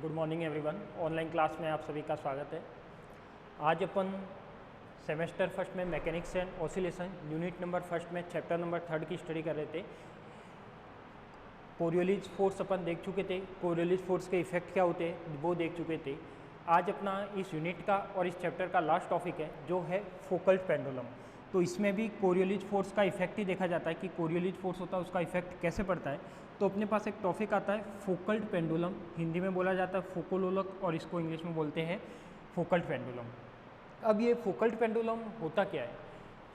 Good morning everyone. Online class में आप सभी का स्वागत है। आज अपन सेमेस्टर फर्स्ट में mechanics and oscillation unit number first में चैप्टर नंबर 3 की स्टडी कर रहे थे। कोरियोलिस फोर्स अपन देख चुके थे, कोरियोलिस फोर्स के इफेक्ट क्या होते हैं वो देख चुके थे। आज अपना इस यूनिट का और इस चैप्टर का लास्ट टॉपिक है जो है फोकल्ड पेंडुलम। तो इसमें भी कोरियोलिस फोर्स का इफेक्ट ही देखा जाता है कि कोरियोलिस फोर्स होता है उसका इफेक्ट कैसे पड़ता है। तो अपने पास एक टॉपिक आता है फोकल्ड पेंडुलम, हिंदी में बोला जाता है फोकोलोलक और इसको इंग्लिश में बोलते हैं फोकल्ड पेंडुलम। अब ये फोकल्ड पेंडुलम होता क्या है?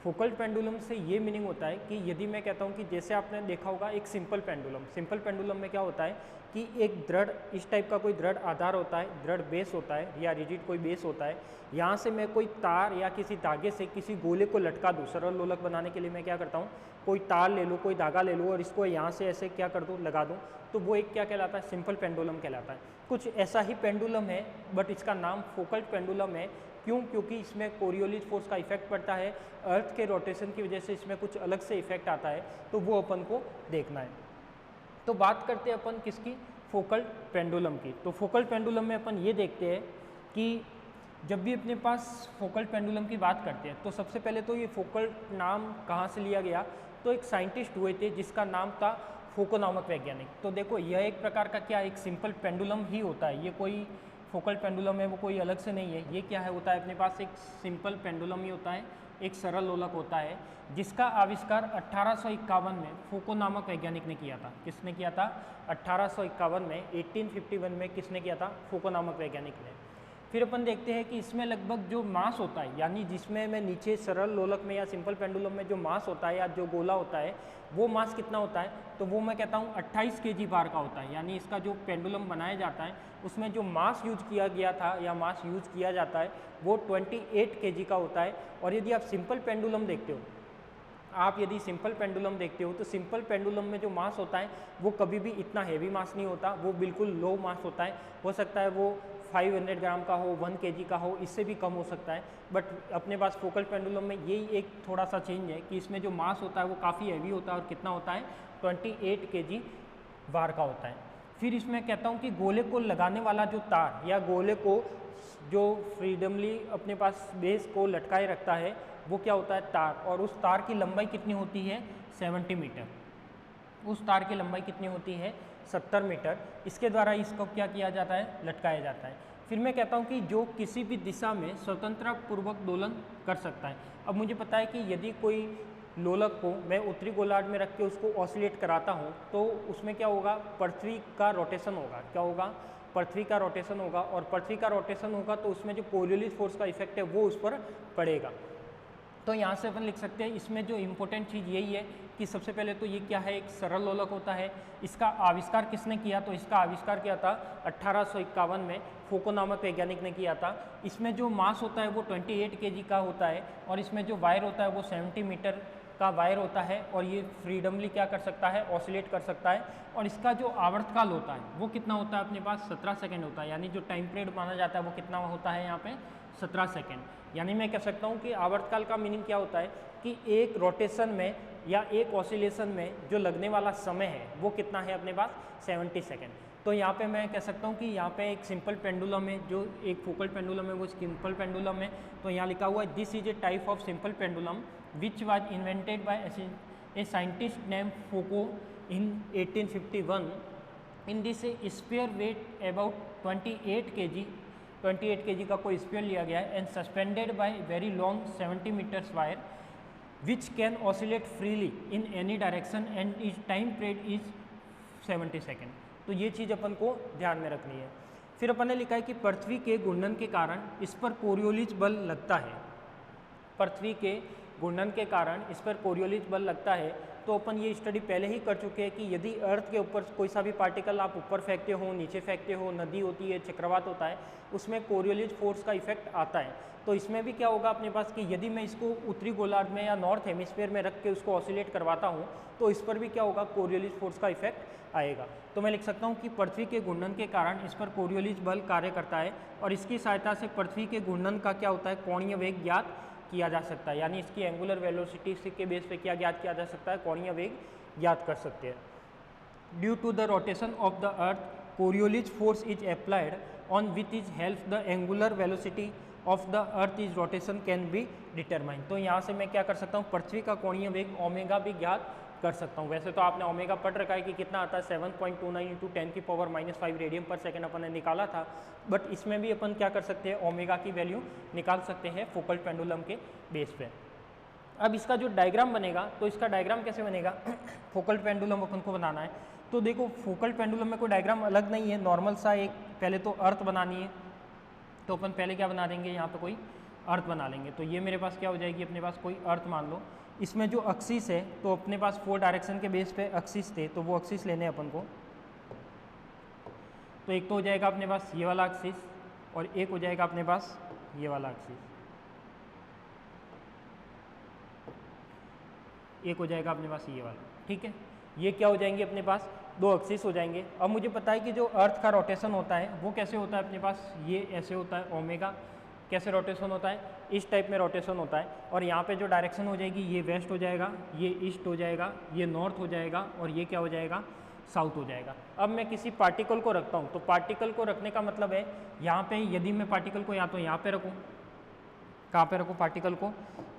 फोकल्ड पेंडुलम से ये मीनिंग होता है कि यदि मैं कहता हूँ कि जैसे आपने देखा होगा एक सिंपल पेंडुलम में क्या होता है कि एक दृढ़ इस टाइप का कोई दृढ़ आधार होता है, दृढ़ बेस होता है या रिजिड कोई बेस होता है। यहाँ से मैं कोई तार या किसी धागे से किसी गोले को लटका दूँ। सरल लोलक बनाने के लिए मैं क्या करता हूँ, कोई तार ले लूँ, कोई धागा ले लूँ और इसको यहाँ से ऐसे क्या कर दूँ, लगा दूँ, तो वो एक क्या कहलाता है, सिंपल पेंडुलम कहलाता है। कुछ ऐसा ही पेंडुलम है बट इसका नाम फोकल्ड पेंडुलम है। क्यों? क्योंकि इसमें कोरियोलिस फोर्स का इफेक्ट पड़ता है, अर्थ के रोटेशन की वजह से इसमें कुछ अलग से इफेक्ट आता है, तो वो अपन को देखना है। तो बात करते हैं अपन किसकी, फोकल्ड पेंडुलम की। तो फोकल्ड पेंडुलम में अपन ये देखते हैं कि जब भी अपने पास फोकल्ड पेंडुलम की बात करते हैं तो सबसे पहले तो ये फोकल्ड नाम कहाँ से लिया गया, तो एक साइंटिस्ट हुए थे जिसका नाम था फोको नामक वैज्ञानिक। तो देखो यह एक प्रकार का क्या एक सिंपल पेंडुलम ही होता है, ये कोई फोकल पेंडुलम है वो कोई अलग से नहीं है। ये क्या है होता है, अपने पास एक सिंपल पेंडुलम ही होता है, एक सरल लोलक होता है जिसका आविष्कार 1851 में फोको नामक वैज्ञानिक ने किया था। किसने किया था? 1851 में 1851 में किसने किया था? फोको नामक वैज्ञानिक ने। फिर अपन देखते हैं कि इसमें लगभग जो मास होता है, यानी जिसमें मैं नीचे सरल लोलक में या सिंपल पेंडुलम में जो मास होता है या जो गोला होता है वो मास कितना होता है, तो वो मैं कहता हूँ 28 kg बार का होता है। यानी इसका जो पेंडुलम बनाया जाता है उसमें जो मास यूज किया गया था या मास यूज किया जाता है वो 28 kg का होता है। और यदि आप सिंपल पेंडुलम देखते हो, यदि सिंपल पेंडुलम देखते हो तो सिंपल पेंडुलम में जो मास होता है वो कभी भी इतना हैवी मास नहीं होता, वो बिल्कुल लो मास होता है। हो सकता है वो 500 ग्राम का हो, 1 kg का हो, इससे भी कम हो सकता है। बट अपने पास फोकल पेंडुलम में यही एक थोड़ा सा चेंज है कि इसमें जो मास होता है वो काफ़ी हैवी होता है और कितना होता है, 28 kg बार का होता है। फिर इसमें कहता हूँ कि गोले को लगाने वाला जो तार या गोले को जो फ्रीडमली अपने पास बेस को लटकाए रखता है वो क्या होता है, तार। और उस तार की लंबाई कितनी होती है, 70 मीटर। उस तार की लंबाई कितनी होती है, 70 मीटर। इसके द्वारा इसको क्या किया जाता है, लटकाया जाता है। फिर मैं कहता हूँ कि जो किसी भी दिशा में स्वतंत्रता पूर्वक दोलन कर सकता है। अब मुझे पता है कि यदि कोई लोलक को मैं उत्तरी गोलार्ध में रख के उसको ऑसिलेट कराता हूँ तो उसमें क्या होगा, पृथ्वी का रोटेशन होगा। क्या होगा, पृथ्वी का रोटेशन होगा। और पृथ्वी का रोटेशन होगा तो उसमें जो कोरियोलिस फोर्स का इफेक्ट है वो उस पर पड़ेगा। तो यहाँ से अपन लिख सकते हैं, इसमें जो इम्पोर्टेंट चीज़ यही है कि सबसे पहले तो ये क्या है, एक सरल लोलक होता है। इसका आविष्कार किसने किया, तो इसका आविष्कार किया था 1851 में फोको नामक वैज्ञानिक ने किया था। इसमें जो मास होता है वो 28 kg का होता है और इसमें जो वायर होता है वो 70 मीटर का वायर होता है और ये फ्रीडमली क्या कर सकता है, ऑसिलेट कर सकता है। और इसका जो आवर्तकाल होता है वो कितना होता है, अपने पास 17 सेकेंड होता है। यानी जो टाइम पीरियड माना जाता है वो कितना होता है यहाँ पे, 17 सेकेंड। यानी मैं कह सकता हूँ कि आवर्तकाल का मीनिंग क्या होता है कि एक रोटेशन में या एक ऑसिलेशन में जो लगने वाला समय है वो कितना है, अपने पास 70 सेकेंड। तो यहाँ पे मैं कह सकता हूँ कि यहाँ पे एक सिंपल पेंडुलम है, जो एक फोकल पेंडुलम है वो सिंपल पेंडुलम है। तो यहाँ लिखा हुआ है, this is a type of simple pendulum which was invented by a scientist name Foucault in 1851। In this a sphere weight about 28 kg का कोई स्फीयर लिया गया है and suspended by very long 70 metres wire which can oscillate freely in any direction and is time period is 70 second. तो ये चीज़ अपन को ध्यान में रखनी है। फिर अपन ने लिखा है कि पृथ्वी के घूर्णन के कारण इस पर कोरियोलिस बल लगता है। पृथ्वी के घूर्णन के कारण इस पर कोरियोलिस बल लगता है। तो अपन ये स्टडी पहले ही कर चुके हैं कि यदि अर्थ के ऊपर कोई सा भी पार्टिकल आप ऊपर फेंकते हो, नीचे फेंकते हो, नदी होती है, चक्रवात होता है, उसमें कोरियोलिस फोर्स का इफेक्ट आता है। तो इसमें भी क्या होगा अपने पास कि यदि मैं इसको उत्तरी गोलार्ध में या नॉर्थ हेमिस्फीयर में रख के उसको ऑसिलेट करवाता हूँ तो इस पर भी क्या होगा, कोरियोलिस फोर्स का इफेक्ट आएगा। तो मैं लिख सकता हूँ कि पृथ्वी के घूर्णन के कारण इस पर कोरियोलिस बल कार्य करता है और इसकी सहायता से पृथ्वी के घूर्णन का क्या होता है, कोणीय वेग ज्ञात किया जा सकता है। यानी इसकी एंगुलर वेलोसिटी के बेस पे क्या ज्ञात किया जा सकता है, कोणीय वेग ज्ञात कर सकते हैं। Due to the rotation of the earth Coriolis force is applied on which is help the angular velocity of the earth is rotation can be determine. तो यहाँ से मैं क्या कर सकता हूँ, पृथ्वी का कोणीय वेग ओमेगा भी ज्ञात कर सकता हूँ। वैसे तो आपने ओमेगा पढ़ रखा है कि कितना आता है 7.29 इंटू 10⁻⁵ रेडियन पर सेकेंड अपन ने निकाला था, बट इसमें भी अपन क्या कर सकते हैं, ओमेगा की वैल्यू निकाल सकते हैं फोकल पेंडुलम के बेस पे। अब इसका जो डायग्राम बनेगा, तो इसका डायग्राम कैसे बनेगा फोकल पेंडुलम अपन को बनाना है। तो देखो फोकल पेंडुलम में कोई डायग्राम अलग नहीं है, नॉर्मल सा एक पहले तो अर्थ बनानी है। तो अपन पहले क्या बना देंगे, यहाँ पे कोई अर्थ बना लेंगे। तो ये मेरे पास क्या हो जाएगी, अपने पास कोई अर्थ मान लो। इसमें जो एक्सिस है, तो अपने पास 4 डायरेक्शन के बेस पे एक्सिस थे, तो वो एक्सिस लेने हैं अपन को। तो एक तो हो जाएगा अपने पास ये वाला एक्सिस, और एक हो जाएगा अपने पास ये वाला एक्सिस, एक हो जाएगा अपने पास ये वाला। ठीक है, ये क्या हो जाएंगे अपने पास, 2 एक्सिस हो जाएंगे। अब मुझे पता है कि जो अर्थ का रोटेशन होता है वो कैसे होता है अपने पास, ये ऐसे होता है, ओमेगा कैसे रोटेशन होता है, इस टाइप में रोटेशन होता है। और यहाँ पे जो डायरेक्शन हो जाएगी, ये वेस्ट हो जाएगा, ये ईस्ट हो जाएगा, ये नॉर्थ हो जाएगा, और ये क्या हो जाएगा, साउथ हो जाएगा। अब मैं किसी पार्टिकल को रखता हूँ, तो पार्टिकल को रखने का मतलब है यहाँ पे यदि मैं पार्टिकल को या तो यहाँ पे रखूँ, कहाँ पे रखूँ पार्टिकल को,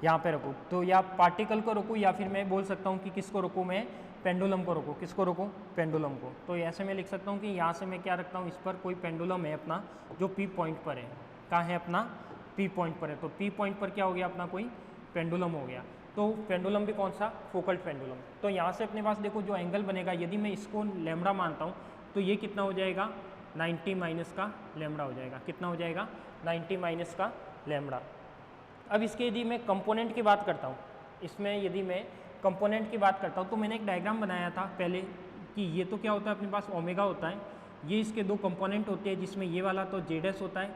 यहाँ पे रखूँ, तो या पार्टिकल को रखूँ, या फिर मैं बोल सकता हूँ कि किसको रखूँ, मैं पेंडुलम को रखूँ। किसको रखूँ, पेंडुलम को। तो ऐसे मैं लिख सकता हूँ कि यहाँ से मैं क्या रखता हूँ, इस पर कोई पेंडुलम है अपना जो पी पॉइंट पर है। कहाँ है अपना, पी पॉइंट पर है। तो पी पॉइंट पर क्या हो गया अपना, कोई पेंडुलम हो गया। तो पेंडुलम भी कौन सा, फोकल पेंडुलम। तो यहाँ से अपने पास देखो जो एंगल बनेगा, यदि मैं इसको लैम्बडा मानता हूँ, तो ये कितना हो जाएगा, 90 माइनस का लैम्बडा हो जाएगा। कितना हो जाएगा, 90 माइनस का लैम्बडा। अब इसके यदि मैं कंपोनेंट की बात करता हूँ, इसमें यदि मैं कंपोनेंट की बात करता हूँ, तो मैंने एक डायग्राम बनाया था पहले कि ये तो क्या होता है अपने पास, ओमेगा होता है। ये इसके 2 कंपोनेंट होते हैं, जिसमें ये वाला तो जे डैश होता है,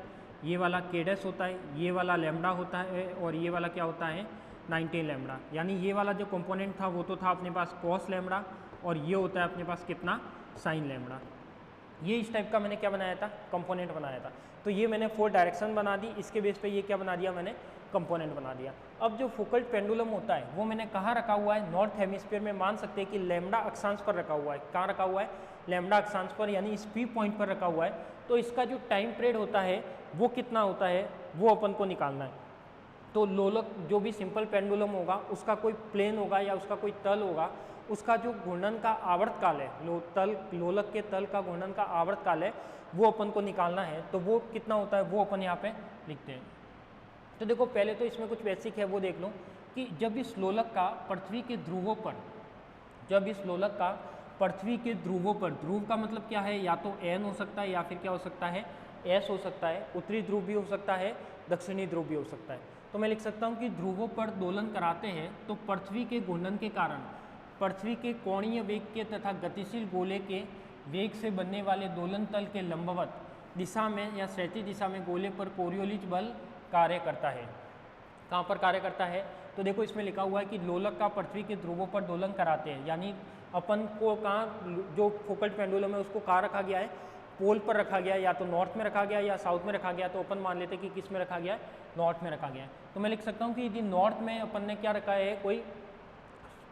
ये वाला के डैश होता है, ये वाला लैम्बडा होता है, और ये वाला क्या होता है, 90 लैम्बडा। यानी ये वाला जो कंपोनेंट था वो तो था अपने पास कॉस लैम्बडा, और ये होता है अपने पास कितना, साइन लैम्बडा। ये इस टाइप का मैंने क्या बनाया था, कंपोनेंट बनाया था। तो ये मैंने 4 डायरेक्शन बना दी, इसके बेस पे ये क्या बना दिया मैंने, कंपोनेंट बना दिया। अब जो फोकल पेंडुलम होता है वो मैंने कहाँ रखा हुआ है, नॉर्थ हेमिस्फीयर में मान सकते हैं कि लैम्बडा अक्षांश पर रखा हुआ है। कहाँ रखा हुआ है, लैम्बडा अक्षांश पर, यानी इस पी पॉइंट पर रखा हुआ है। तो इसका जो टाइम पीरियड होता है वो कितना होता है, वो अपन को निकालना है। तो लोलक जो भी सिंपल पेंडुलम होगा, उसका कोई प्लेन होगा या उसका कोई तल होगा, उसका जो घूर्णन का आवर्तकाल है, लोलक के तल का घूर्णन का आवर्तकाल है, वो अपन को निकालना है। तो वो कितना होता है, वो अपन यहाँ पे लिखते हैं। तो देखो पहले तो इसमें कुछ बेसिक है वो देख लो कि जब इस लोलक का पृथ्वी के ध्रुवों पर, जब इस लोलक का पृथ्वी के ध्रुवों पर, ध्रुव का मतलब क्या है, या तो एन हो सकता है या फिर क्या हो सकता है, एस हो सकता है, उत्तरी ध्रुव भी हो सकता है, दक्षिणी ध्रुव भी हो सकता है। तो मैं लिख सकता हूँ कि ध्रुवों पर दोलन कराते हैं तो पृथ्वी के घूर्णन के कारण पृथ्वी के कोणीय वेग के तथा गतिशील गोले के वेग से बनने वाले दोलन तल के लंबवत दिशा में या क्षैतिज दिशा में गोले पर कोरियोलिस बल कार्य करता है। कहाँ पर कार्य करता है, तो देखो इसमें लिखा हुआ है कि लोलक का पृथ्वी के ध्रुवों पर दोलन कराते हैं। यानी अपन को कहाँ, जो फोकल पेंडुलम है उसको कहाँ रखा गया है, पोल पर रखा गया है, या तो नॉर्थ में रखा गया है या साउथ में रखा गया है। तो अपन मान लेते हैं कि किस में रखा गया है, नॉर्थ में रखा गया है। तो मैं लिख सकता हूँ कि यदि नॉर्थ में अपन ने क्या रखा है, कोई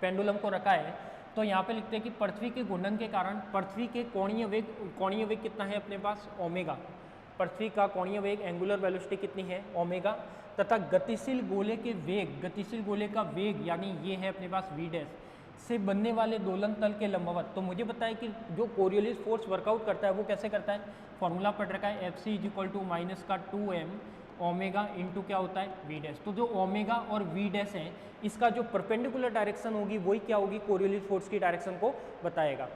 पेंडुलम को रखा है, तो यहाँ पे लिखते हैं कि पृथ्वी के घूर्णन के कारण पृथ्वी के कोणीय वेग कितना है अपने पास, ओमेगा। पृथ्वी का कोणीय वेग, एंगुलर वेलोसिटी कितनी है, ओमेगा, तथा गतिशील गोले के वेग, गतिशील गोले का वेग यानी ये है अपने पास वी डैश, से बनने वाले दोलन तल के लंबवत। तो मुझे पता है कि जो कोरियोलिस फोर्स वर्कआउट करता है वो कैसे करता है, फॉर्मूला पढ़ रखा है, F C is equal to minus का 2m ओमेगा इंटू क्या होता है, वी डैश। तो जो ओमेगा और वी डैश है, इसका जो परपेंडिकुलर डायरेक्शन होगी वही क्या होगी, कोरियोलिस फोर्स की डायरेक्शन को बताएगा।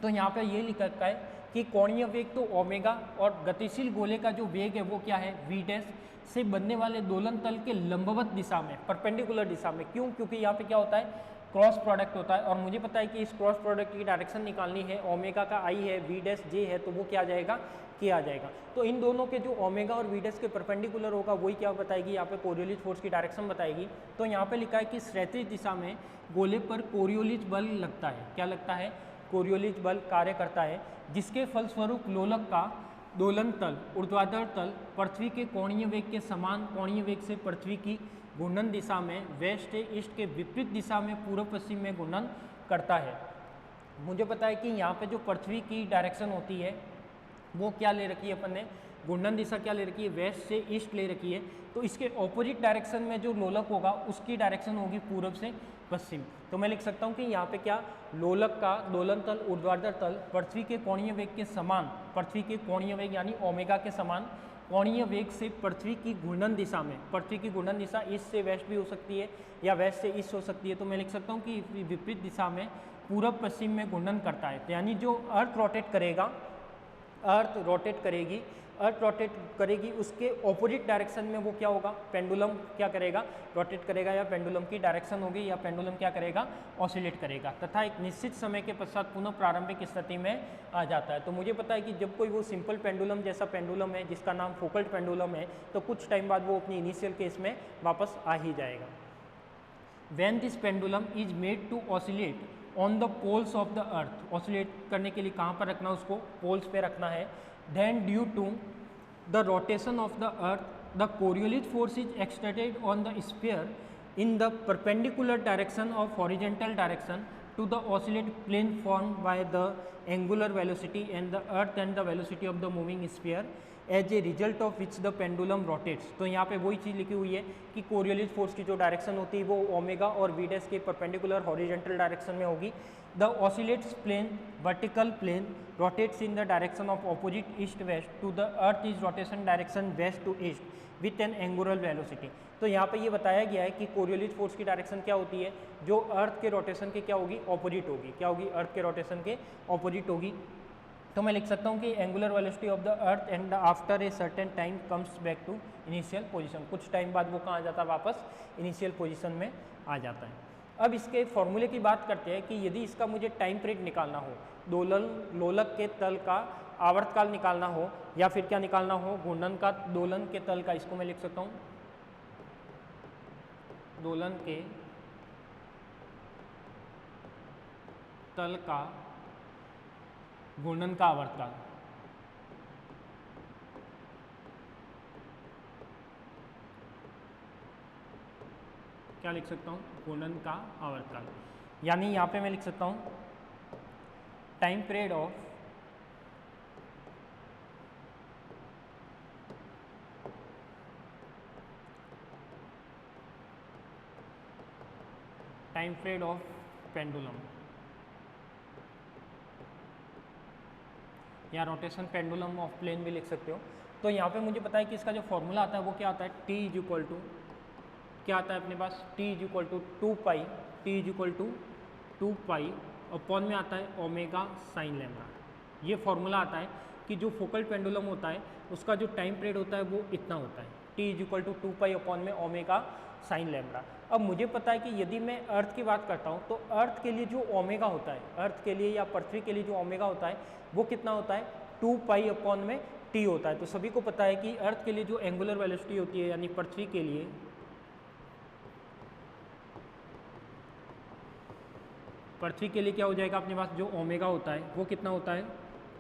तो यहाँ पे ये लिखा है कि कोणीय वेग तो ओमेगा और गतिशील गोले का जो वेग है वो क्या है, वी डैश, से बनने वाले दोलन तल के लंबवत दिशा में, परपेंडिकुलर दिशा में। क्यों, क्योंकि यहाँ पे क्या होता है, क्रॉस प्रोडक्ट होता है, और मुझे पता है कि इस क्रॉस प्रोडक्ट की डायरेक्शन निकालनी है, ओमेगा का आई है, वी डैश जे है, तो वो क्या आ जाएगा, के आ जाएगा। तो इन दोनों के जो ओमेगा और वी डैश के परपेंडिकुलर होगा वही क्या बताएगी, यहाँ पे कोरियोलिस फोर्स की डायरेक्शन बताएगी। तो यहाँ पे लिखा है कि क्षैतिज दिशा में गोले पर कोरियोलिस बल लगता है। क्या लगता है, कोरियोलिस बल कार्य करता है, जिसके फलस्वरूप लोलक का दोलन तल, ऊर्ध्वाधर तल पृथ्वी के कोणीय वेग के समान कोणीय वेग से पृथ्वी की घूर्णन दिशा में वेस्ट ईस्ट के विपरीत दिशा में पूर्व पश्चिम में घूर्णन करता है। मुझे पता है कि यहाँ पे जो पृथ्वी की डायरेक्शन होती है वो क्या ले रखी है अपन ने, घूर्णन दिशा क्या ले रखी है, वेस्ट से ईस्ट ले रखी है। तो इसके ऑपोजिट डायरेक्शन में जो लोलक होगा उसकी डायरेक्शन होगी पूर्व से पश्चिम। तो मैं लिख सकता हूँ कि यहाँ पे क्या, लोलक का दोलन तल ऊर्ध्वाधर तल पृथ्वी के कोणीय वेग के समान, पृथ्वी के कोणीय वेग यानी ओमेगा के समान कोणीय वेग से पृथ्वी की घूर्णन दिशा में, पृथ्वी की घूर्णन दिशा ईस्ट से वेस्ट भी हो सकती है या वेस्ट से ईस्ट हो सकती है। तो मैं लिख सकता हूँ कि विपरीत दिशा में पूर्व पश्चिम में घूर्णन करता है। तो यानी जो अर्थ रोटेट करेगा, अर्थ रोटेट करेगी उसके ऑपोजिट डायरेक्शन में वो क्या होगा, पेंडुलम क्या करेगा, रोटेट करेगा, या पेंडुलम की डायरेक्शन होगी, या पेंडुलम क्या करेगा, ऑसिलेट करेगा तथा एक निश्चित समय के पश्चात पुनः प्रारंभिक स्थिति में आ जाता है। तो मुझे पता है कि जब कोई वो सिंपल पेंडुलम जैसा पेंडुलम है जिसका नाम फोकल्ट पेंडुलम है, तो कुछ टाइम बाद वो अपनी इनिशियल केस में वापस आ ही जाएगा। When this pendulum is made to oscillate on the poles of the earth, oscillate करने के लिए कहाँ पर रखना, उसको पोल्स पे रखना है। Then due to the rotation of the earth, the Coriolis force is exerted on the sphere in the perpendicular direction of horizontal direction to the oscillate plane formed by the angular velocity and the earth and the velocity of the moving sphere as a result of which the pendulum rotates. तो यहाँ पे वही चीज़ लिखी हुई है कि Coriolis force की जो डायरेक्शन होती है वो ओमेगा और वी डैश के परपेंडिकुलर हॉरिजॉन्टल डायरेक्शन में होगी। The oscillates plane vertical plane rotates in the direction of opposite east west to the earth is rotation direction west to east with an angular velocity. तो यहाँ पे ये बताया गया है कि कोरियोलिस फोर्स की डायरेक्शन क्या होती है, जो अर्थ के रोटेशन के क्या होगी, ऑपोजिट होगी। क्या होगी, अर्थ के रोटेशन के ऑपोजिट होगी। तो मैं लिख सकता हूँ कि angular velocity of the earth and after a certain time comes back to initial position. कुछ टाइम बाद वो कहाँ आ जाता है, वापस इनिशियल पोजीशन में आ जाता है। अब इसके फॉर्मूले की बात करते हैं कि यदि इसका मुझे टाइम पीरियड निकालना हो, लोलक के तल का आवर्तकाल निकालना हो, या फिर क्या निकालना हो, घूर्णन का दोलन के तल का, इसको मैं लिख सकता हूँ दोलन के तल का घूर्णन का आवर्तकाल। क्या लिख सकता हूँ, घूर्णन का आवर्तकाल। यानी यहाँ पे मैं लिख सकता हूँ टाइम पीरियड ऑफ पेंडुलम या रोटेशन पेंडुलम ऑफ प्लेन भी लिख सकते हो। तो यहाँ पे मुझे पता है कि इसका जो फॉर्मूला आता है वो क्या आता है, T इज इक्वल टू क्या आता है अपने पास, T is equal to 2 pi upon में आता है ओमेगा साइन लैम्डा। ये फॉर्मूला आता है कि जो फोकल पेंडुलम होता है उसका जो टाइम पीरियड होता है वो इतना होता है, T is equal to 2 pi upon में ओमेगा साइन लैम्डा। अब मुझे पता है कि यदि मैं अर्थ की बात करता हूँ तो अर्थ के लिए जो ओमेगा होता है, अर्थ के लिए या पृथ्वी के लिए जो ओमेगा होता है वो कितना होता है, 2 पाई अपॉन में T होता है। तो सभी को पता है कि अर्थ के लिए जो एंगुलर वेलोसिटी होती है, यानी पृथ्वी के लिए क्या हो जाएगा अपने पास, जो ओमेगा होता है वो कितना होता है,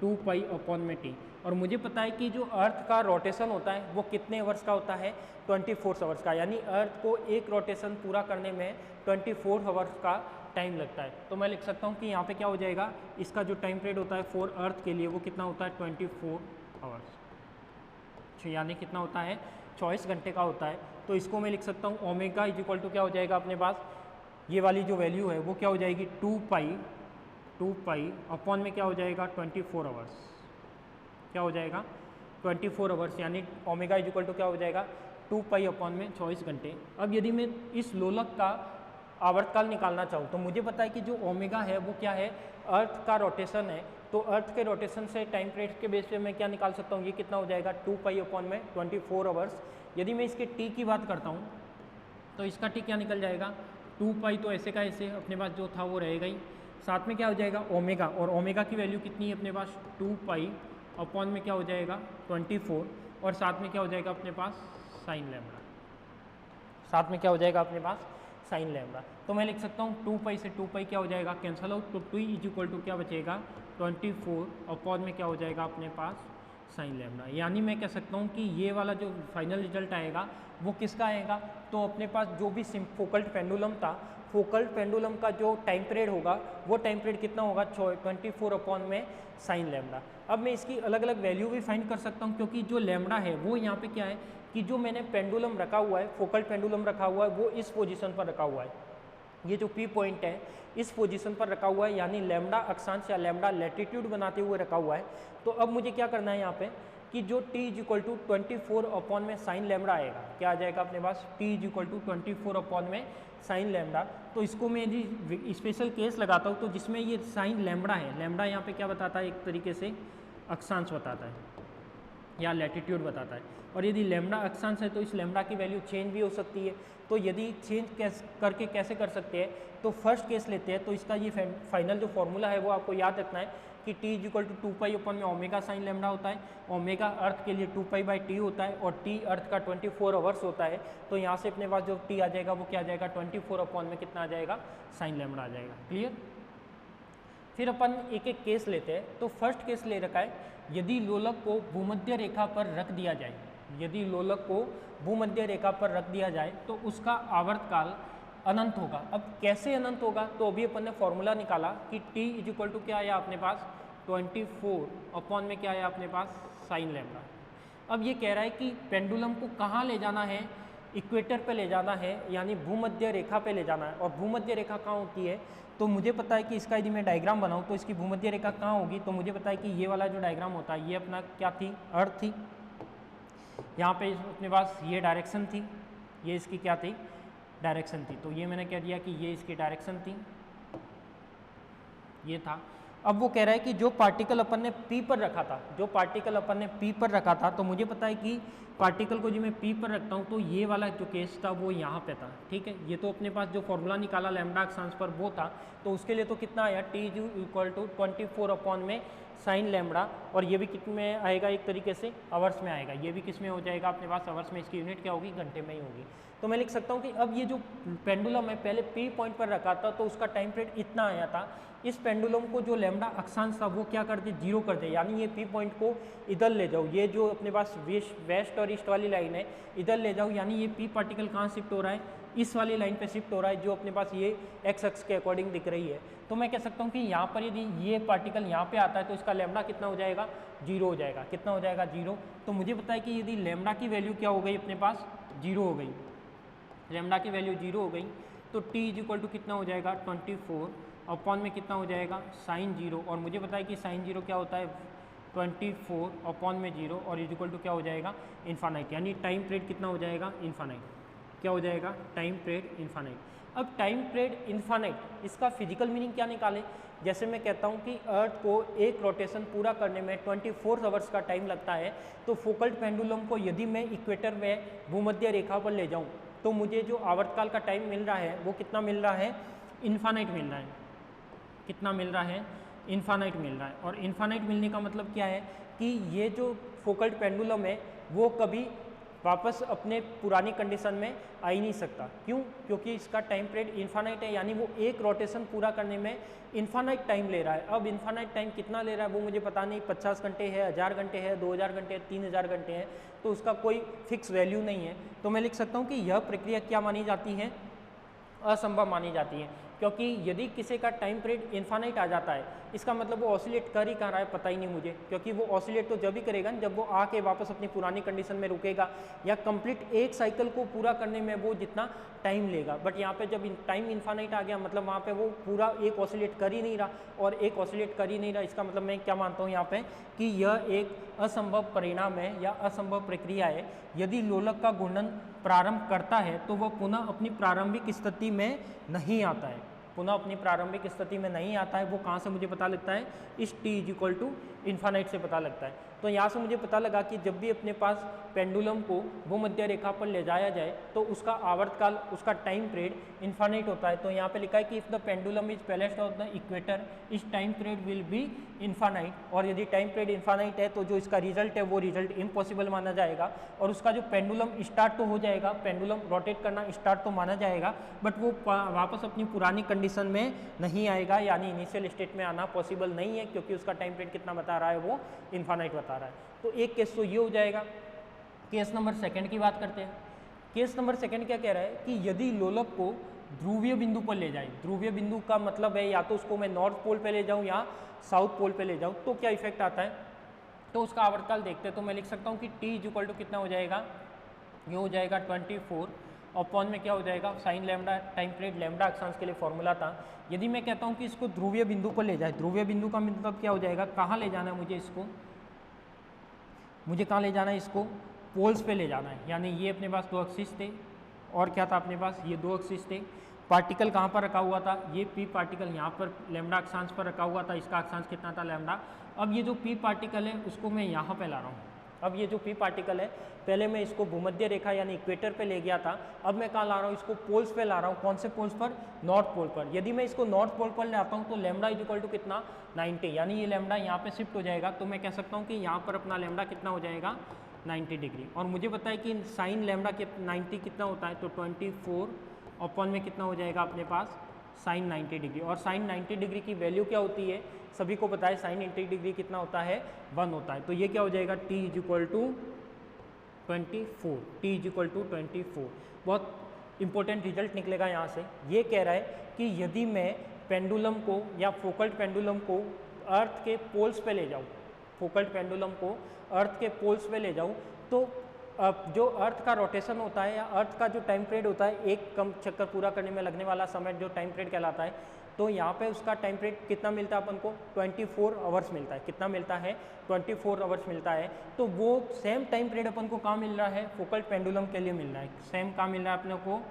2 पाई अपॉन में T। और मुझे पता है कि जो अर्थ का रोटेशन होता है वो कितने आवर्स का होता है, 24 आवर्स का। यानी अर्थ को एक रोटेशन पूरा करने में 24 आवर्स का टाइम लगता है। तो मैं लिख सकता हूँ कि यहाँ पे क्या हो जाएगा, इसका जो टाइम पीरियड होता है फॉर अर्थ के लिए वो कितना होता है, 24 आवर्स। यानी कितना होता है, 24 घंटे का होता है। तो इसको मैं लिख सकता हूँ ओमेगा इज इक्वल टू क्या हो जाएगा अपने पास, ये वाली जो वैल्यू है वो क्या हो जाएगी, 2 पाई अपॉन में क्या हो जाएगा, 24 आवर्स। क्या हो जाएगा, 24 आवर्स। यानी ओमेगा इज इक्वल टू क्या हो जाएगा, 2 पाई अपॉन में 24 घंटे। अब यदि मैं इस लोलक का आवर्तकाल निकालना चाहूँ तो मुझे पता है कि जो ओमेगा है वो क्या है, अर्थ का रोटेशन है। तो अर्थ के रोटेशन से टाइम पीरियड के बेस पे मैं क्या निकाल सकता हूँ, ये कितना हो जाएगा, 2 पाई अपॉन में 24 आवर्स। यदि मैं इसके टी की बात करता हूँ तो इसका टी क्या निकल जाएगा, 2 पाई तो ऐसे का ऐसे अपने पास जो था वो रहेगा ही, साथ में क्या हो जाएगा ओमेगा, और ओमेगा की वैल्यू कितनी है अपने पास, 2 पाई अपॉन में क्या हो जाएगा 24, और साथ में क्या हो जाएगा अपने पास साइन लैम्डा, साथ में क्या हो जाएगा अपने पास साइन लैम्डा। तो मैं लिख सकता हूँ 2 पाई से 2 पाई क्या हो जाएगा, कैंसल आउट। तो 2 इज इक्वल टू क्या बचेगा 24 अपॉन में क्या हो जाएगा अपने पास साइन लैम्डा। यानी मैं कह सकता हूँ कि ये वाला जो फाइनल रिजल्ट आएगा वो किसका आएगा, तो अपने पास जो भी फोकल्ट पेंडुलम था, फोकल्ट पेंडुलम का जो टाइम पीरियड होगा वो टाइम पीरियड कितना होगा 24 अपॉन में साइन लैम्डा। अब मैं इसकी अलग अलग वैल्यू भी फाइंड कर सकता हूँ, क्योंकि जो लैम्डा है वो यहाँ पे क्या है कि जो मैंने पेंडुलम रखा हुआ है, फोकल्ट पेंडुलम रखा हुआ है, वो इस पोजीशन पर रखा हुआ है, ये जो पी पॉइंट है इस पोजीशन पर रखा हुआ है, यानी लैम्डा अक्षांश या लैम्डा लैटिट्यूड बनाते हुए रखा हुआ है। तो अब मुझे क्या करना है यहाँ पे कि जो t is equal to 24 upon में साइन लैम्डा आएगा, क्या आ जाएगा अपने पास, t is equal to 24 upon में साइन लैम्डा। तो इसको मैं यदि स्पेशल केस लगाता हूँ तो जिसमें ये साइन लैम्डा है, लैम्डा यहाँ पे क्या बताता है, एक तरीके से अक्षांश बताता है या लैटिट्यूड बताता है, और यदि लैम्डा अक्षांश है तो इस लैम्डा की वैल्यू चेंज भी हो सकती है। तो यदि चेंज करके कैसे कर सकते हैं, तो फर्स्ट केस लेते हैं। तो इसका ये फाइनल जो फॉर्मूला है वो आपको याद रखना है कि t इज इक्वल टू 2 पाई अपन में ओमेगा साइन लैम्डा होता है, ओमेगा अर्थ के लिए 2 पाई बाई टी होता है और t अर्थ का 24 आवर्स होता है। तो यहाँ से अपने पास जो t आ जाएगा वो क्या आ जाएगा 24 अपॉन में कितना आ जाएगा, साइन लैम्डा आ जाएगा। क्लियर। फिर अपन एक एक केस लेते हैं। तो फर्स्ट केस ले रखा है, यदि लोलक को भूमध्य रेखा पर रख दिया जाए, यदि लोलक को भूमध्य रेखा पर रख दिया जाए तो उसका आवर्तकाल अनंत होगा। अब कैसे अनंत होगा, तो अभी अपन ने फॉर्मूला निकाला कि t इज इक्वल टू क्या आया अपने पास 24 अपॉन में क्या आया अपने पास साइन लैम्डा। अब ये कह रहा है कि पेंडुलम को कहाँ ले जाना है, इक्वेटर पे ले जाना है, यानी भूमध्य रेखा पे ले जाना है। और भूमध्य रेखा कहाँ होती है, तो मुझे पता है कि इसका यदि मैं डायग्राम बनाऊँ तो इसकी भूमध्य रेखा कहाँ होगी, तो मुझे पता है कि ये वाला जो डायग्राम होता है ये अपना क्या थी, अर्थ थी। यहाँ पे अपने पास ये डायरेक्शन थी, ये इसकी क्या थी, डायरेक्शन थी। तो ये मैंने कह दिया कि ये इसकी डायरेक्शन थी, ये था। अब वो कह रहा है कि जो पार्टिकल अपन ने P पर रखा था, जो पार्टिकल अपन ने P पर रखा था, तो मुझे पता है कि पार्टिकल को जो मैं P पर रखता हूँ तो ये वाला जो केस था वो यहाँ पे था। ठीक है, ये तो अपने पास जो फॉर्मूला निकाला लैम्डा अक्षांश पर वो था, तो उसके लिए तो कितना आया t इक्वल टू 24 अपॉन में साइन लैम्डा, और ये भी कितने में आएगा, एक तरीके से आवर्स में आएगा। ये भी किस में हो जाएगा अपने पास, आवर्स में। इसकी यूनिट क्या होगी, घंटे में ही होगी। तो मैं लिख सकता हूँ कि अब ये जो पेंडुलम है पहले P पॉइंट पर रखा था तो उसका टाइम पीरियड इतना आया था। इस पेंडुलम को जो लैम्डा अक्षांश था वो क्या कर दे, जीरो कर दे, यानी ये P पॉइंट को इधर ले जाओ, ये जो अपने पास वेस्ट और ईस्ट वाली लाइन है इधर ले जाओ, यानी ये P पार्टिकल कहाँ शिफ्ट हो रहा है, इस वाली लाइन पे शिफ्ट हो रहा है, जो अपने पास ये एक्स अक्ष के अकॉर्डिंग दिख रही है। तो मैं कह सकता हूँ कि यहाँ पर यदि ये पार्टिकल यहाँ पे आता है तो इसका लैम्डा कितना हो जाएगा, जीरो हो जाएगा। कितना हो जाएगा, जीरो। तो मुझे पता है कि यदि लैम्डा की वैल्यू क्या हो गई अपने पास, जीरो हो गई, लैम्डा की वैल्यू जीरो हो गई, तो t इज इक्वल टू कितना हो जाएगा 24 अपॉन में कितना हो जाएगा साइन जीरो, और मुझे पता है कि साइन जीरो क्या होता है 24 अपॉन में जीरो, और इज इक्वल टू क्या हो जाएगा इन्फानाइट, यानी टाइम पीरियड कितना हो जाएगा इन्फानाइट। क्या हो जाएगा, टाइम पीरियड इन्फानाइट। अब टाइम पीरियड इन्फानाइट, इसका फिजिकल मीनिंग क्या निकालें। जैसे मैं कहता हूँ कि अर्थ को एक रोटेशन पूरा करने में 24 आवर्स का टाइम लगता है, तो फोकल्ट पेंडुलम को यदि मैं इक्वेटर में भूमध्य रेखा पर ले जाऊँ तो मुझे जो आवर्तकाल का टाइम मिल रहा है वो कितना मिल रहा है, इन्फानाइट मिल रहा है। कितना मिल रहा है, इन्फानाइट मिल रहा है। और इन्फानाइट मिलने का मतलब क्या है कि ये जो फोकल्ट पेंडुलम है वो कभी वापस अपने पुरानी कंडीशन में आ ही नहीं सकता। क्यों, क्योंकि इसका टाइम पीरियड इन्फानाइट है, यानी वो एक रोटेशन पूरा करने में इन्फानाइट टाइम ले रहा है। अब इन्फानाइट टाइम कितना ले रहा है वो मुझे पता नहीं, 50 घंटे है, 1000 घंटे है, 2000 घंटे है, 3000 घंटे है, तो उसका कोई फिक्स वैल्यू नहीं है। तो मैं लिख सकता हूँ कि यह प्रक्रिया क्या मानी जाती है, असंभव मानी जाती है। क्योंकि यदि किसी का टाइम पीरियड इन्फानाइट आ जाता है, इसका मतलब वो ऑसिलेट कर ही कहाँ रहा है पता ही नहीं मुझे, क्योंकि वो ऑसिलेट तो जब ही करेगा जब वो आके वापस अपनी पुरानी कंडीशन में रुकेगा, या कंप्लीट एक साइकिल को पूरा करने में वो जितना टाइम लेगा। बट यहाँ पे जब टाइम इन्फानाइट आ गया, मतलब वहाँ पे वो पूरा एक ऑसिलेट कर ही नहीं रहा, और एक ऑसिलेट कर ही नहीं रहा, इसका मतलब मैं क्या मानता हूँ यहाँ पे कि यह एक असंभव परिणाम है या असंभव प्रक्रिया है। यदि लोलक का घूर्णन प्रारंभ करता है तो वह पुनः अपनी प्रारंभिक स्थिति में नहीं आता है, पुनः अपनी प्रारंभिक स्थिति में नहीं आता है। वो कहाँ से मुझे पता लगता है, इस t is equal to infinite से पता लगता है। तो यहाँ से मुझे पता लगा कि जब भी अपने पास पेंडुलम को भूमध्य रेखा पर ले जाया जाए तो उसका आवर्तकाल, उसका टाइम पीरियड इन्फानाइट होता है। तो यहाँ पे लिखा है कि if the pendulum is placed on the equator its time period will be infinite, और यदि टाइम पीरियड इन्फानाइट है तो जो इसका रिजल्ट है वो रिजल्ट इम्पॉसिबल माना जाएगा, और उसका जो पेंडुलम स्टार्ट तो हो जाएगा, पेंडुलम रोटेट करना स्टार्ट तो माना जाएगा, बट वो वापस अपनी पुरानी कंडीशन में नहीं आएगा, यानी इनिशियल स्टेट में आना पॉसिबल नहीं है, क्योंकि उसका टाइम पीरियड कितना बता रहा है, वो इन्फानाइट बता बता रहा है। तो एक केस तो ये हो जाएगा। केस नंबर सेकंड की बात करते हैं। केस नंबर सेकंड क्या कह रहा है कि यदि लोलक को ध्रुवीय बिंदु पर ले जाए, ध्रुवीय बिंदु का मतलब है या तो उसको मैं नॉर्थ पोल पे ले जाऊं या साउथ पोल पे ले जाऊं, तो क्या इफेक्ट आता है। तो उसका आवर्तकाल देखते हैं। तो मैं लिख सकता हूं कि t इक्वल टू कितना हो जाएगा, ये हो जाएगा 24 अपॉन में क्या हो जाएगा sign lambda, time period lambda अक्षांश के लिए फॉर्मूला था। यदि मैं कहता हूं कि इसको ध्रुवीय बिंदु पर ले जाए, ध्रुवीय बिंदु का मतलब क्या हो जाएगा, कहाँ ले जाना है मुझे इसको, मुझे कहाँ ले जाना है इसको, पोल्स पे ले जाना है। यानी ये अपने पास 2 एक्सिस थे और क्या था अपने पास, ये 2 एक्सिस थे। पार्टिकल कहाँ पर रखा हुआ था, ये पी पार्टिकल यहाँ पर लैम्डा अक्षांश पर रखा हुआ था, इसका अक्षांश कितना था लैम्डा। अब ये जो पी पार्टिकल है उसको मैं यहाँ पे ला रहा हूँ। अब ये जो पी पार्टिकल है पहले मैं इसको भूमध्य रेखा यानी इक्वेटर पे ले गया था, अब मैं कहाँ ला रहा हूँ इसको, पोल्स पे ला रहा हूँ। कौन से पोल्स पर, नॉर्थ पोल पर। यदि मैं इसको नॉर्थ पोल पर ले आता हूँ तो लैम्डा इज इक्वल टू कितना 90, यानी ये लैम्डा यहाँ पे शिफ्ट हो जाएगा। तो मैं कह सकता हूँ कि यहाँ पर अपना लैम्डा कितना हो जाएगा 90 डिग्री। और मुझे पता है कि साइन लैम्डा के 90 कितना होता है, तो 24 अपॉन में कितना हो जाएगा अपने पास साइन 90 डिग्री। और साइन 90 डिग्री की वैल्यू क्या होती है, सभी को पता है साइन 90 डिग्री कितना होता है 1 होता है। तो ये क्या हो जाएगा t is equal to 24, t is equal to 24। बहुत इंपॉर्टेंट रिजल्ट निकलेगा यहाँ से। ये कह रहा है कि यदि मैं पेंडुलम को या फोकल्ड पेंडुलम को अर्थ के पोल्स पे ले जाऊँ, फोकल्ड पेंडुलम को अर्थ के पोल्स पे ले जाऊँ, तो जो अर्थ का रोटेशन होता है या अर्थ का जो टाइम पीरियड होता है, एक कम चक्कर पूरा करने में लगने वाला समय जो टाइम पीरियड कहलाता है, तो यहाँ पे उसका टाइम पीरियड कितना मिलता है अपन को, 24 आवर्स मिलता है। कितना मिलता है, 24 आवर्स मिलता है। तो वो सेम टाइम पीरियड अपन को कहाँ मिल रहा है, फोकल्ड पेंडुलम के लिए मिल रहा है। सेम कहाँ मिल रहा है अपने को,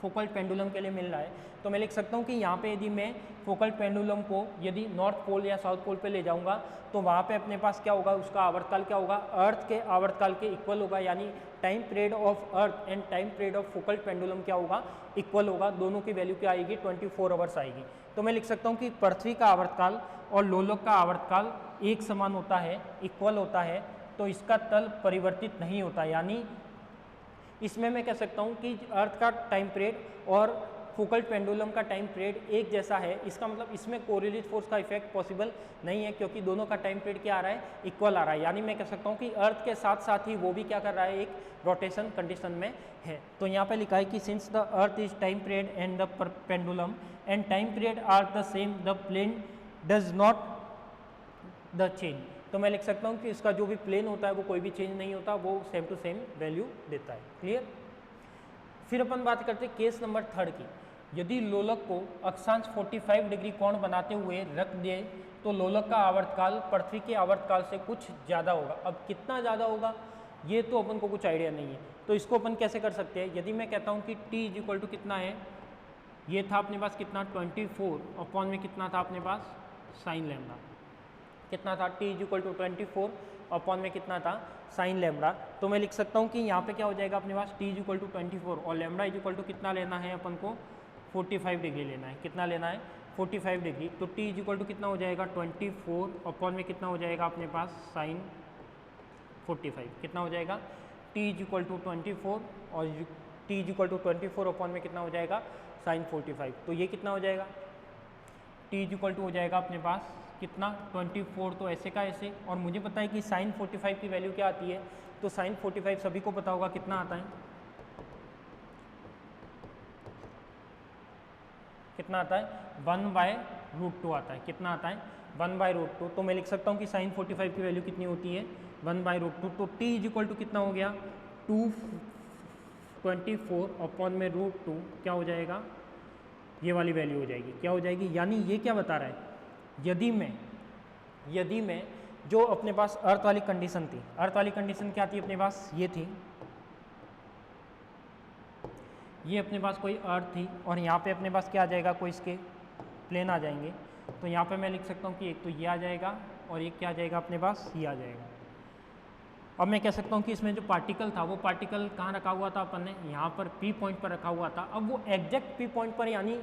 फोकल्ड पेंडुलम के लिए मिल रहा है। तो मैं लिख सकता हूँ कि यहाँ पे यदि मैं फोकल्ड पेंडुलम को यदि नॉर्थ पोल या साउथ पोल पे ले जाऊँगा तो वहाँ पे अपने पास क्या होगा, उसका आवर्तकाल क्या होगा, अर्थ के आवर्तकाल के इक्वल होगा। यानी time period of earth and time period of Foucault pendulum क्या होगा, इक्वल होगा। दोनों की वैल्यू क्या आएगी, 24 आवर्स आएगी। तो मैं लिख सकता हूँ कि पृथ्वी का आवर्तकाल और लोलक का आवर्तकाल एक समान होता है, इक्वल होता है। तो इसका तल परिवर्तित नहीं होता। यानी इसमें मैं कह सकता हूँ कि अर्थ का टाइम पीरियड और फोकल्ड पेंडुलम का टाइम पीरियड एक जैसा है। इसका मतलब इसमें कोरिलेटिव फोर्स का इफेक्ट पॉसिबल नहीं है, क्योंकि दोनों का टाइम पीरियड क्या आ रहा है, इक्वल आ रहा है। यानी मैं कह सकता हूँ कि अर्थ के साथ साथ ही वो भी क्या कर रहा है, एक रोटेशन कंडीशन में है। तो यहाँ पे लिखा है कि since the earth is time period and the pendulum and time period are the same, the plane does not the change. तो मैं लिख सकता हूँ कि इसका जो भी प्लेन होता है वो कोई भी चेंज नहीं होता, वो सेम टू सेम वैल्यू देता है। क्लियर। फिर अपन बात करते हैं केस नंबर 3 की। यदि लोलक को अक्षांश 45 डिग्री कोण बनाते हुए रख दे तो लोलक का आवर्तकाल पृथ्वी के आवर्तकाल से कुछ ज़्यादा होगा। अब कितना ज़्यादा होगा ये तो अपन को कुछ आइडिया नहीं है। तो इसको अपन कैसे कर सकते हैं, यदि मैं कहता हूँ कि t इज इक्वल टू कितना है, ये था अपने पास कितना 24 अपॉन में कितना था अपने पास साइन लैम्डा, कितना था t is equal to 24 upon में कितना था साइन लैम्डा। तो मैं लिख सकता हूँ कि यहाँ पे क्या हो जाएगा अपने पास t इज इक्वल टू 24 और लैम्डा इज इक्वल टू कितना लेना है अपन को 45 डिग्री लेना है। कितना लेना है 45 डिग्री। तो t इज इक्वल टू कितना हो जाएगा 24 अपॉन में कितना हो जाएगा अपने पास साइन 45, कितना हो जाएगा t इज इक्वल टू 24 और t is equal to 24 upon में कितना हो जाएगा साइन 45। तो ये कितना हो जाएगा t इज इक्वल टू हो जाएगा अपने पास कितना 24, तो ऐसे का ऐसे। और मुझे पता है कि साइन 45 की वैल्यू क्या आती है, तो साइन 45 सभी को पता होगा कितना आता है, कितना आता है 1/√2 आता है। कितना आता है 1/√2। तो मैं लिख सकता हूँ कि साइन 45 की वैल्यू कितनी होती है 1/√2। तो t इज इक्वल टू कितना हो गया 224 अपॉन में √2 क्या हो जाएगा, ये वाली वैल्यू हो जाएगी। क्या हो जाएगी, यानी ये क्या बता रहा है, यदि मैं जो अपने पास अर्थ वाली कंडीशन थी, अर्थ वाली कंडीशन क्या थी अपने पास, ये थी, ये अपने पास कोई अर्थ थी और यहाँ पे अपने पास क्या आ जाएगा, कोई इसके प्लेन आ जाएंगे। तो यहाँ पे मैं लिख सकता हूँ कि एक तो ये आ जाएगा और एक क्या आ जाएगा अपने पास, ये आ जाएगा। अब मैं कह सकता हूँ कि इसमें जो पार्टिकल था वो पार्टिकल कहाँ रखा हुआ था अपन ने, यहाँ पर P पॉइंट पर रखा हुआ था। अब वो एग्जैक्ट P पॉइंट पर, यानी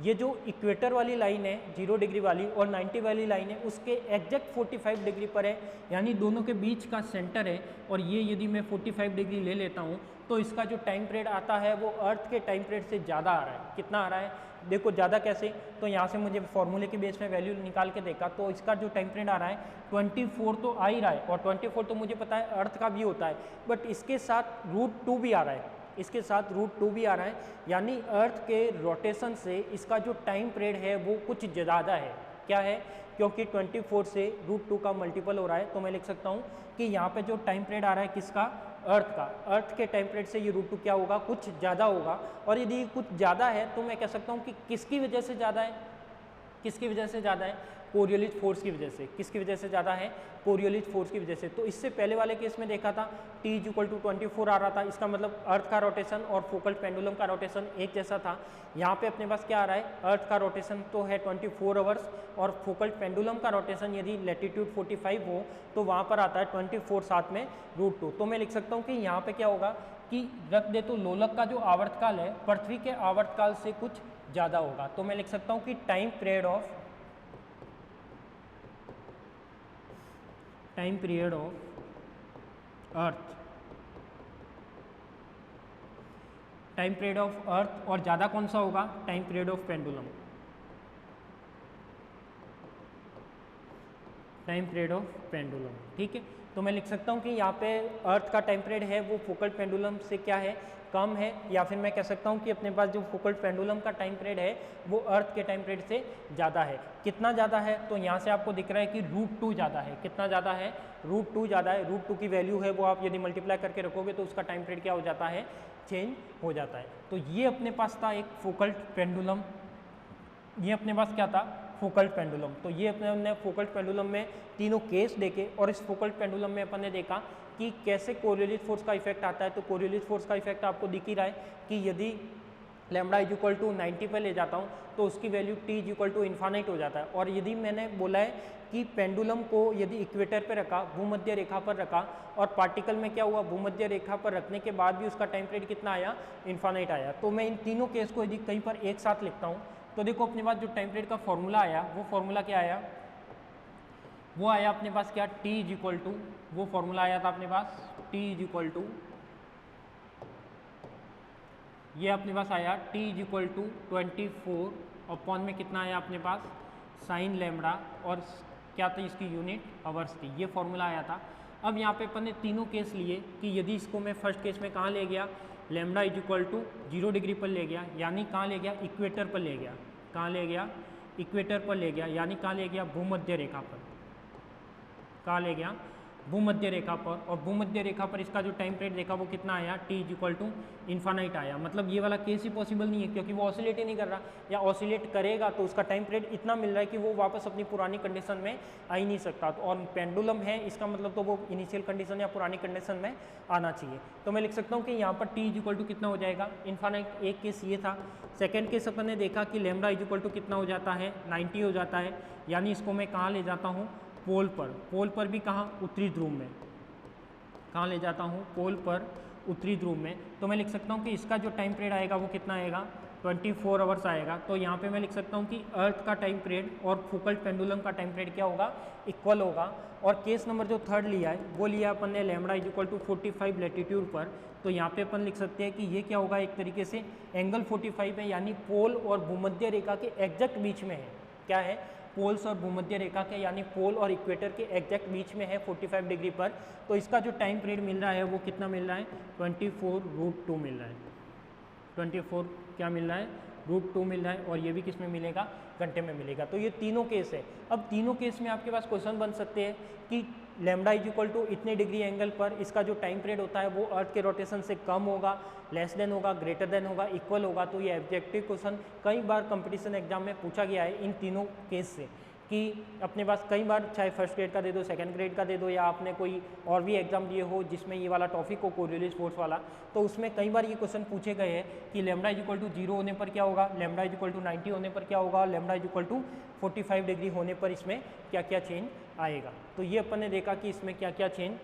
ये जो इक्वेटर वाली लाइन है 0 डिग्री वाली और 90 वाली लाइन है उसके एग्जैक्ट 45 डिग्री पर है, यानी दोनों के बीच का सेंटर है। और ये यदि मैं 45 डिग्री ले लेता हूँ तो इसका जो टाइम पीरियड आता है वो अर्थ के टाइम पीरियड से ज़्यादा आ रहा है। कितना आ रहा है, देखो ज़्यादा कैसे, तो यहाँ से मुझे फॉर्मूले के बेस में वैल्यू निकाल के देखा तो इसका जो टाइम पीरियड आ रहा है 24 तो आ ही रहा है, और 24 तो मुझे पता है अर्थ का भी होता है, बट इसके साथ √2 भी आ रहा है, इसके साथ √2 भी आ रहा है, यानी अर्थ के रोटेशन से इसका जो टाइम पीरियड है वो कुछ ज़्यादा है। क्या है? क्योंकि 24 से √2 का मल्टीपल हो रहा है, तो मैं लिख सकता हूँ कि यहाँ पे जो टाइम पीरियड आ रहा है किसका, अर्थ का, अर्थ के टाइम पीरियड से ये √2 क्या होगा, कुछ ज़्यादा होगा। और यदि कुछ ज़्यादा है तो मैं कह सकता हूँ कि किसकी वजह से ज़्यादा है, किसकी वजह से ज़्यादा है, कोरियोलिस फोर्स की वजह से। किसकी वजह से ज़्यादा है, कोरियोलिस फोर्स की वजह से। तो इससे पहले वाले केस में देखा था t = 24 आ रहा था, इसका मतलब अर्थ का रोटेशन और फोकल पेंडुलम का रोटेशन एक जैसा था। यहाँ पे अपने पास क्या आ रहा है, अर्थ का रोटेशन तो है 24 आवर्स, और फोकल पेंडुलम का रोटेशन यदि लैटिट्यूड 45 हो तो वहाँ पर आता है 24 साथ में √2। तो मैं लिख सकता हूँ कि यहाँ पे क्या होगा कि रख दे तो लोलक का जो आवर्तकाल है पृथ्वी के आवर्तकाल से कुछ ज़्यादा होगा। तो मैं लिख सकता हूँ कि टाइम पीरियड ऑफ अर्थ और ज़्यादा कौन सा होगा, time period of pendulum, time period of pendulum. ठीक है, तो मैं लिख सकता हूँ कि यहाँ पे अर्थ का टाइम पीरियड है वो फोकल पेंडुलम से क्या है, कम है, या फिर मैं कह सकता हूँ कि अपने पास जो फोकल पेंडुलम का टाइम पीरियड है वो अर्थ के टाइम पीरियड से ज़्यादा है। कितना ज़्यादा है, तो यहाँ से आपको दिख रहा है कि √2 ज़्यादा है। कितना ज़्यादा है, √2 ज़्यादा है। √2 की वैल्यू है वो आप यदि मल्टीप्लाई करके रखोगे तो उसका टाइम पीरियड क्या हो जाता है, चेंज हो जाता है। तो ये अपने पास था एक फोकल पेंडुलम, ये अपने पास क्या था, फोकल पेंडुलम। तो ये अपने ने फोकल पेंडुलम में तीनों केस देखे, और इस फोकल पेंडुलम में अपन ने देखा कि कैसे कोरियोलिस फोर्स का इफेक्ट आता है। तो कोरियोलिस फोर्स का इफेक्ट आपको दिख ही रहा है कि यदि लैम्बडा = 90 पे ले जाता हूँ तो उसकी वैल्यू t = इन्फानाइट हो जाता है। और यदि मैंने बोला है कि पेंडुलम को यदि इक्वेटर पे रखा, भूमध्य रेखा पर रखा, और पार्टिकल में क्या हुआ, भूमध्य रेखा पर रखने के बाद भी उसका टाइम पीरियड कितना आया, इन्फानाइट आया। तो मैं इन तीनों केस को यदि कहीं पर एक साथ लिखता हूँ तो देखो अपने पास जो टाइम पीरियड का फॉर्मूला आया वो फॉर्मूला क्या आया, वो आया अपने पास क्या, वो फॉर्मूला आया था अपने पास t ये अपने पास आया t = 24 अपॉन में कितना आया अपने पास, साइन लैम्बडा, और क्या था इसकी यूनिट, आवर्स थी। ये फॉर्मूला आया था। अब यहाँ पे अपन ने तीनों केस लिए कि यदि इसको मैं फर्स्ट केस में कहाँ ले गया, लैम्बडा = 0 डिग्री पर ले गया, यानी कहाँ ले गया, इक्वेटर पर ले गया। कहाँ ले गया, इक्वेटर पर ले गया, यानी कहाँ ले गया, भूमध्य रेखा पर। कहाँ ले गया, भूमध्य रेखा पर। और भूमध्य रेखा पर इसका जो टाइम पीरियड देखा वो कितना आया, t = इन्फानाइट आया। मतलब ये वाला केस ही पॉसिबल नहीं है क्योंकि वो ऑसिलेट ही नहीं कर रहा, या ऑसिलेट करेगा तो उसका टाइम पीरियड इतना मिल रहा है कि वो वापस अपनी पुरानी कंडीशन में आ ही नहीं सकता। तो और पेंडुलम है, इसका मतलब तो वो इनिशियल कंडीशन या पुरानी कंडीशन में आना चाहिए। तो मैं लिख सकता हूँ कि यहाँ पर t = कितना हो जाएगा, इन्फानाइट। एक केस ये था। सेकेंड केस अपन ने देखा कि लैम्बडा = कितना हो जाता है, 90 हो जाता है, यानी इसको मैं कहाँ ले जाता हूँ, पोल पर। पोल पर भी कहाँ, उत्तरी ध्रुव में। कहाँ ले जाता हूँ, पोल पर, उत्तरी ध्रुव में। तो मैं लिख सकता हूँ कि इसका जो टाइम पीरियड आएगा वो कितना आएगा, 24 आवर्स आएगा। तो यहाँ पे मैं लिख सकता हूँ कि अर्थ का टाइम पीरियड और फोकल पेंडुलम का टाइम पीरियड क्या होगा, इक्वल होगा। और केस नंबर जो थर्ड लिया है वो लिया अपन ने लैम्बडा = 45 लैटिट्यूड पर। तो यहाँ पे अपन लिख सकते हैं कि ये क्या होगा, एक तरीके से एंगल 45 है, यानी पोल और भूमध्य रेखा के एग्जैक्ट बीच में है। क्या है, पोल्स और भूमध्य रेखा के, यानी पोल और इक्वेटर के एग्जैक्ट बीच में है 45 डिग्री पर। तो इसका जो टाइम पीरियड मिल रहा है वो कितना मिल रहा है, 24 √2 मिल रहा है। 24 क्या मिल रहा है, √2 मिल रहा है। और ये भी किस में मिलेगा, घंटे में मिलेगा। तो ये तीनों केस है। अब तीनों केस में आपके पास क्वेश्चन बन सकते हैं कि लैम्बडा = इतने डिग्री एंगल पर इसका जो टाइम पीरियड होता है वो अर्थ के रोटेशन से कम होगा, लेस देन होगा, ग्रेटर देन होगा, इक्वल होगा। तो ये ऑब्जेक्टिव क्वेश्चन कई बार कंपटीशन एग्जाम में पूछा गया है इन तीनों केस से, कि अपने पास कई बार चाहे फर्स्ट ग्रेड का दे दो, सेकंड ग्रेड का दे दो, या आपने कोई और भी एग्जाम दिए हो जिसमें ये वाला टॉपिक हो कोरियोलिस फोर्स वाला, तो उसमें कई बार ये क्वेश्चन पूछे गए हैं कि लैम्बडा = 0 होने पर क्या होगा, लैम्बडा = 90 होने पर क्या होगा, लैम्बडा = 45 डिग्री होने पर इसमें क्या क्या चेंज आएगा। तो ये अपन ने देखा कि इसमें क्या क्या चेंज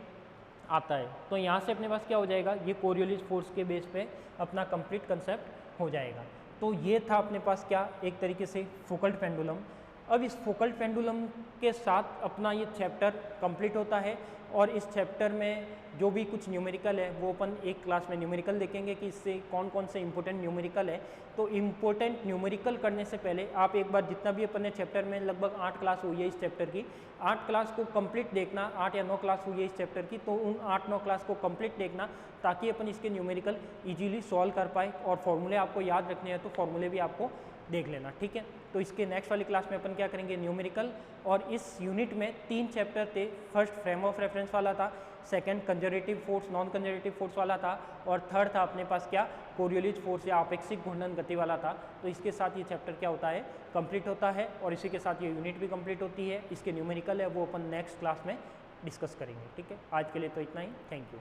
आता है। तो यहाँ से अपने पास क्या हो जाएगा, ये कोरियोलिस फोर्स के बेस पे अपना कंप्लीट कंसेप्ट हो जाएगा। तो ये था अपने पास क्या, एक तरीके से फोकल पेंडुलम। अब इस फोकल पेंडुलम के साथ अपना ये चैप्टर कंप्लीट होता है और इस चैप्टर में जो भी कुछ न्यूमेरिकल है वो अपन एक क्लास में न्यूमेरिकल देखेंगे कि इससे कौन कौन से इंपॉर्टेंट न्यूमेरिकल है। तो इम्पोर्टेंट न्यूमेरिकल करने से पहले आप एक बार जितना भी अपन ने चैप्टर में लगभग 8 क्लास हुई है इस चैप्टर की, 8 क्लास को कंप्लीट देखना, 8 या 9 क्लास हुई है इस चैप्टर की, तो उन 8-9 क्लास को कंप्लीट देखना ताकि अपन इसके न्यूमेरिकल इजीली सॉल्व कर पाए और फॉर्मूले आपको याद रखने हैं तो फॉर्मूले भी आपको देख लेना, ठीक है। तो इसके नेक्स्ट वाली क्लास में अपन क्या करेंगे, न्यूमेरिकल। और इस यूनिट में 3 चैप्टर थे। फर्स्ट फ्रेम ऑफ रेफरेंस वाला था, second conservative force non conservative force वाला था और थर्ड था अपने पास क्या, कोरियोलिस फोर्स या अपेक्षिक घूर्णन गति वाला था। तो इसके साथ ये चैप्टर क्या होता है, कंप्लीट होता है और इसी के साथ ये यूनिट भी कंप्लीट होती है। इसके न्यूमेरिकल है वो अपन नेक्स्ट क्लास में डिस्कस करेंगे, ठीक है। आज के लिए तो इतना ही, थैंक यू।